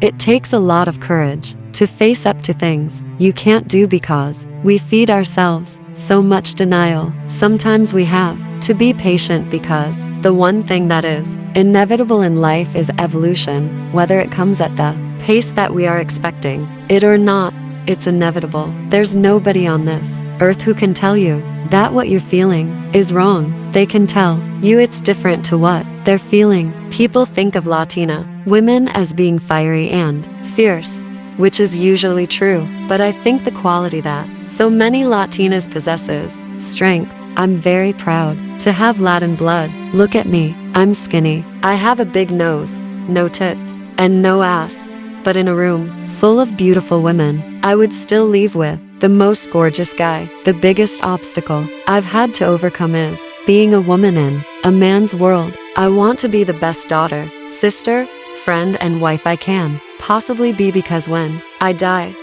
It takes a lot of courage to face up to things you can't do because we feed ourselves so much denial. Sometimes we have to be patient because the one thing that is inevitable in life is evolution, whether it comes at the pace that we are expecting it or not. It's inevitable. There's nobody on this earth who can tell you that what you're feeling is wrong. They can tell you it's different to what they're feeling. People think of Latina women as being fiery and fierce, which is usually true, but I think the quality that so many Latinas possesses strength. I'm very proud to have Latin blood. Look at me. I'm skinny. I have a big nose, no tits, and no ass. But in a room full of beautiful women, I would still leave with the most gorgeous guy. The biggest obstacle I've had to overcome is being a woman in a man's world. I want to be the best daughter, sister, friend, and wife I can possibly be, because when I die,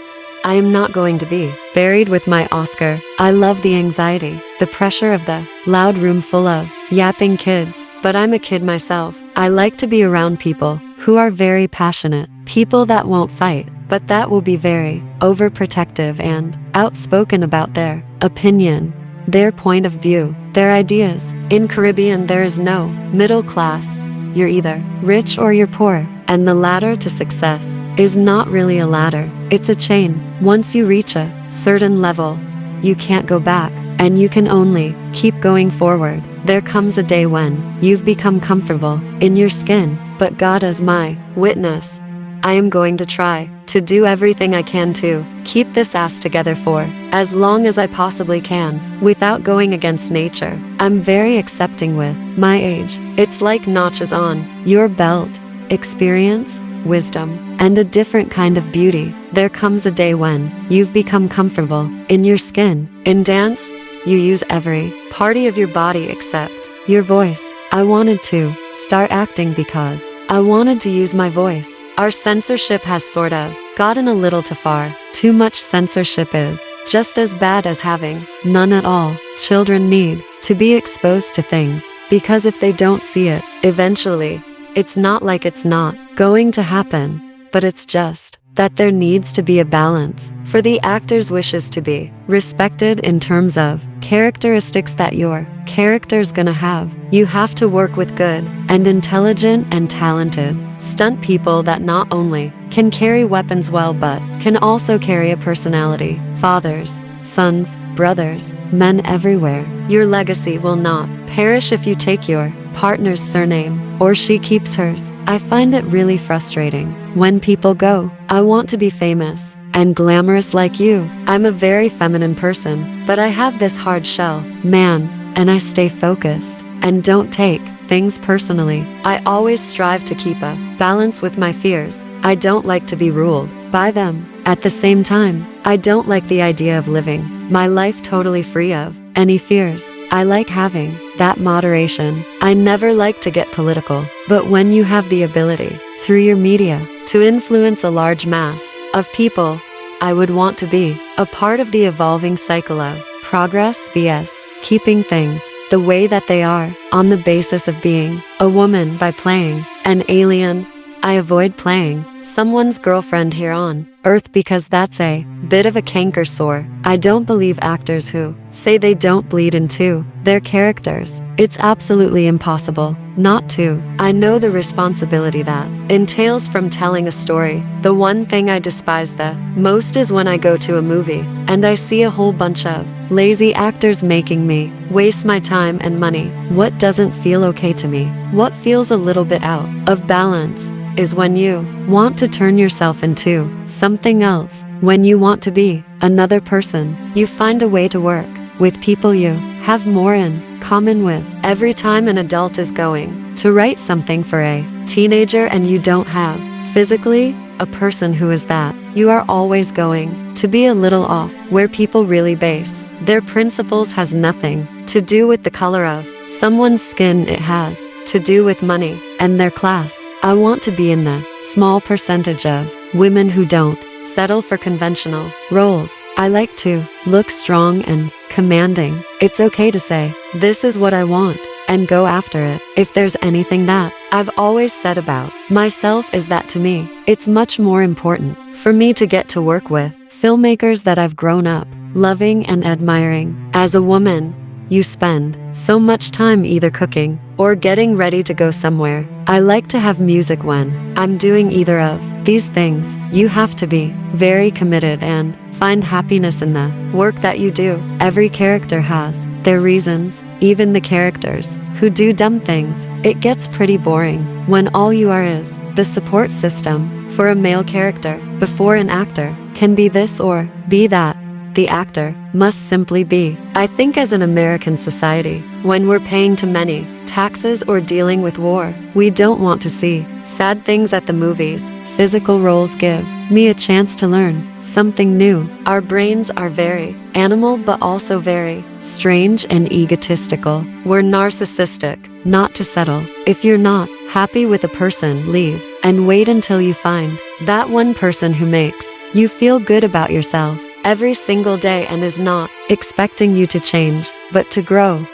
I am not going to be buried with my Oscar. I love the anxiety, the pressure of the loud room full of yapping kids, but I'm a kid myself. I like to be around people who are very passionate, people that won't fight, but that will be very overprotective and outspoken about their opinion, their point of view, their ideas. In Caribbean, there is no middle class. You're either rich or you're poor, and the ladder to success is not really a ladder. It's a chain. Once you reach a certain level, you can't go back, and you can only keep going forward. There comes a day when you've become comfortable in your skin, but God is my witness. I am going to try to do everything I can to keep this ass together for as long as I possibly can without going against nature. I'm very accepting with my age. It's like notches on your belt, experience, wisdom, and a different kind of beauty. There comes a day when you've become comfortable in your skin. In dance, you use every party of your body except your voice. I wanted to start acting because I wanted to use my voice. Our censorship has sort of gotten a little too far. Too much censorship is just as bad as having none at all. Children need to be exposed to things, because if they don't see it, eventually, it's not like it's not going to happen, but it's just that there needs to be a balance for the actor's wishes to be respected in terms of characteristics that your character's gonna have. You have to work with good and intelligent and talented stunt people that not only can carry weapons well but can also carry a personality. Fathers, sons, brothers, men everywhere. Your legacy will not perish if you take your partner's surname or she keeps hers. I find it really frustrating when people go, I want to be famous and glamorous like you. I'm a very feminine person, but I have this hard shell, man, and I stay focused and don't take things personally. I always strive to keep a balance with my fears. I don't like to be ruled by them. At the same time, I don't like the idea of living my life totally free of any fears. I like having that moderation. I never like to get political, but when you have the ability, through your media, to influence a large mass of people, I would want to be a part of the evolving cycle of progress vs. keeping things the way that they are on the basis of being a woman by playing an alien. I avoid playing someone's girlfriend here on Earth because that's a bit of a canker sore. I don't believe actors who say they don't bleed into their characters. It's absolutely impossible not to. I know the responsibility that entails from telling a story. The one thing I despise the most is when I go to a movie and I see a whole bunch of lazy actors making me waste my time and money. What doesn't feel okay to me, what feels a little bit out of balance, is when you want to turn yourself into something else, when you want to be another person. You find a way to work with people you have more in common with. Every time an adult is going to write something for a teenager and you don't have physically a person who is that, you are always going to be a little off. Where people really base their principles has nothing to do with the color of someone's skin, it has to do with money and their class. I want to be in the small percentage of women who don't settle for conventional roles. I like to look strong and commanding. It's okay to say, this is what I want, and go after it. If there's anything that I've always said about myself is that to me, it's much more important for me to get to work with filmmakers that I've grown up loving and admiring. As a woman, you spend so much time either cooking or getting ready to go somewhere. I like to have music when I'm doing either of these things. You have to be very committed and find happiness in the work that you do. Every character has their reasons, even the characters who do dumb things. It gets pretty boring when all you are is the support system for a male character. Before an actor can be this or be that, the actor must simply be. I think as an American society, when we're paying too many taxes or dealing with war, we don't want to see sad things at the movies. Physical roles give me a chance to learn something new. Our brains are very animal but also very strange and egotistical. We're narcissistic, not to settle. If you're not happy with a person, leave and wait until you find that one person who makes you feel good about yourself every single day and is not expecting you to change, but to grow.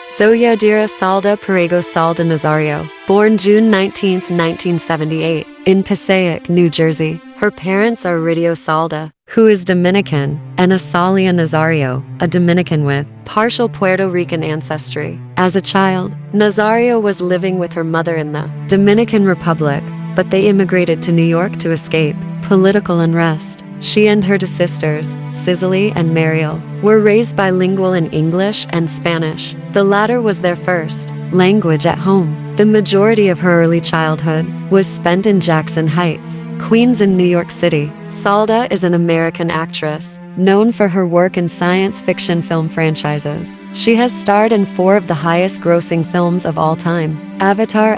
Zoe Salda Perego Salda Nazario, born June 19, 1978, in Passaic, New Jersey. Her parents are Ridio Salda, who is Dominican, and Asalia Nazario, a Dominican with partial Puerto Rican ancestry. As a child, Nazario was living with her mother in the Dominican Republic, but they immigrated to New York to escape political unrest. She and her two sisters, Cicely and Mariel, were raised bilingual in English and Spanish. The latter was their first language at home. The majority of her early childhood was spent in Jackson Heights, Queens in New York City. Salda is an American actress, known for her work in science fiction film franchises. She has starred in 4 of the highest-grossing films of all time: Avatar,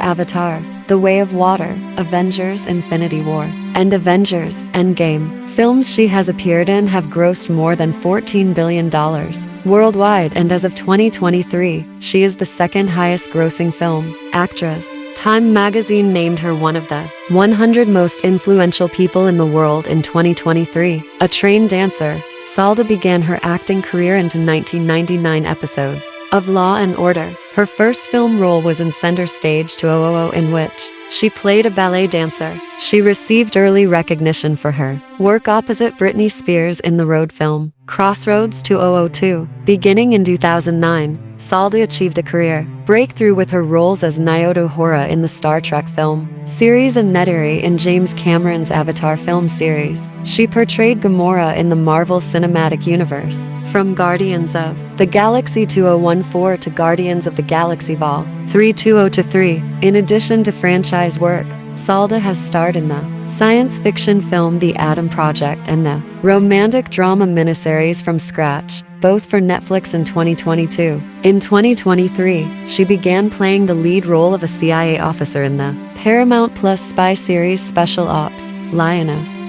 The Way of Water, Avengers Infinity War, and Avengers Endgame. Films she has appeared in have grossed more than $14 billion worldwide, and as of 2023, she is the second highest grossing film actress. Time magazine named her one of the 100 most influential people in the world in 2023. A trained dancer, Salda began her acting career in 1999 episodes of Law and Order. Her first film role was in Center Stage 2000, in which she played a ballet dancer. She received early recognition for her work opposite Britney Spears in the road film Crossroads 2002. Beginning in 2009, Salda achieved a career breakthrough with her roles as Nyota Hora in the Star Trek film series and Neytiri in James Cameron's Avatar film series. She portrayed Gamora in the Marvel Cinematic Universe, from Guardians of the Galaxy 2014 to Guardians of the Galaxy Vol. 3 2023. In addition to franchise work, Salda has starred in the science fiction film The Atom Project and the romantic drama miniseries From Scratch, both for Netflix in 2022. In 2023, she began playing the lead role of a CIA officer in the Paramount Plus spy series Special Ops: Lioness.